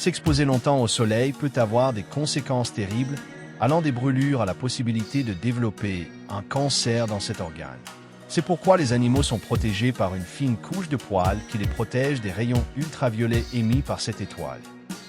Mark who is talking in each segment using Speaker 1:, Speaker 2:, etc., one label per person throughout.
Speaker 1: S'exposer longtemps au soleil peut avoir des conséquences terribles, allant des brûlures à la possibilité de développer un cancer dans cet organe. C'est pourquoi les animaux sont protégés par une fine couche de poils qui les protège des rayons ultraviolets émis par cette étoile.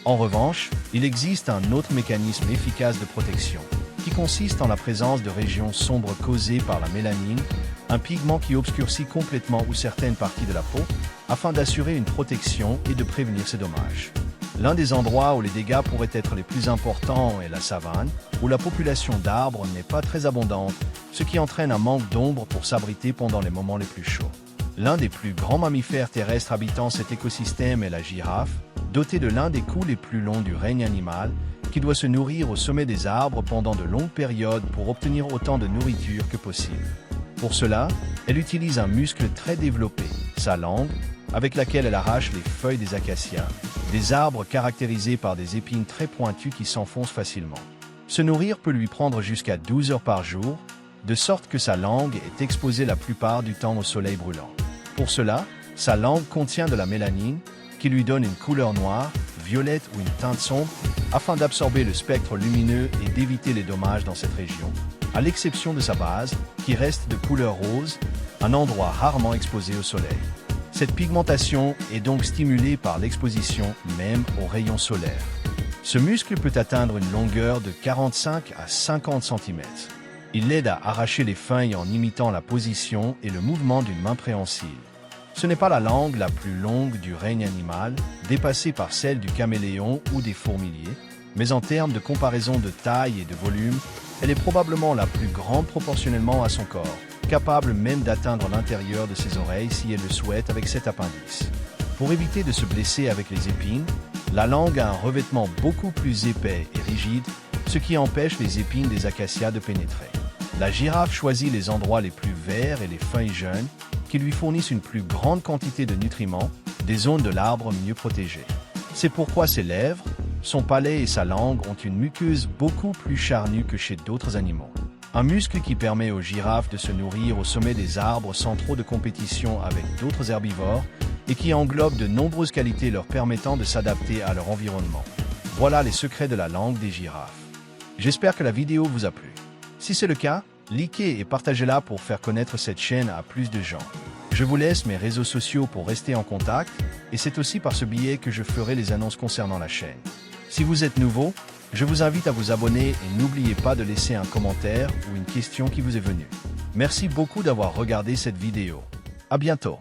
Speaker 1: En revanche, il existe un autre mécanisme efficace de protection, qui consiste en la présence de régions sombres causées par la mélanine, un pigment qui obscurcit complètement ou certaines parties de la peau, afin d'assurer une protection et de prévenir ces dommages. L'un des endroits où les dégâts pourraient être les plus importants est la savane, où la population d'arbres n'est pas très abondante, ce qui entraîne un manque d'ombre pour s'abriter pendant les moments les plus chauds. L'un des plus grands mammifères terrestres habitant cet écosystème est la girafe, dotée de l'un des coups les plus longs du règne animal, qui doit se nourrir au sommet des arbres pendant de longues périodes pour obtenir autant de nourriture que possible. Pour cela, elle utilise un muscle très développé, sa langue, avec laquelle elle arrache les feuilles des acacias, des arbres caractérisés par des épines très pointues qui s'enfoncent facilement. Se nourrir peut lui prendre jusqu'à 12 heures par jour, de sorte que sa langue est exposée la plupart du temps au soleil brûlant. Pour cela, sa langue contient de la mélanine, qui lui donne une couleur noire, violette ou une teinte sombre, afin d'absorber le spectre lumineux et d'éviter les dommages dans cette région, à l'exception de sa base, qui reste de couleur rose, un endroit rarement exposé au soleil. Cette pigmentation est donc stimulée par l'exposition même aux rayons solaires. Ce muscle peut atteindre une longueur de 45 à 50 cm. Il l'aide à arracher les feuilles en imitant la position et le mouvement d'une main préhensile. Ce n'est pas la langue la plus longue du règne animal, dépassée par celle du caméléon ou des fourmiliers, mais en termes de comparaison de taille et de volume, elle est probablement la plus grande proportionnellement à son corps, capable même d'atteindre l'intérieur de ses oreilles si elle le souhaite avec cet appendice. Pour éviter de se blesser avec les épines, la langue a un revêtement beaucoup plus épais et rigide, ce qui empêche les épines des acacias de pénétrer. La girafe choisit les endroits les plus verts et les feuilles jeunes, qui lui fournissent une plus grande quantité de nutriments, des zones de l'arbre mieux protégées. C'est pourquoi ses lèvres, son palais et sa langue ont une muqueuse beaucoup plus charnue que chez d'autres animaux. Un muscle qui permet aux girafes de se nourrir au sommet des arbres sans trop de compétition avec d'autres herbivores et qui englobe de nombreuses qualités leur permettant de s'adapter à leur environnement. Voilà les secrets de la langue des girafes. J'espère que la vidéo vous a plu. Si c'est le cas, likez et partagez-la pour faire connaître cette chaîne à plus de gens. Je vous laisse mes réseaux sociaux pour rester en contact et c'est aussi par ce biais que je ferai les annonces concernant la chaîne. Si vous êtes nouveau, je vous invite à vous abonner et n'oubliez pas de laisser un commentaire ou une question qui vous est venue. Merci beaucoup d'avoir regardé cette vidéo. À bientôt.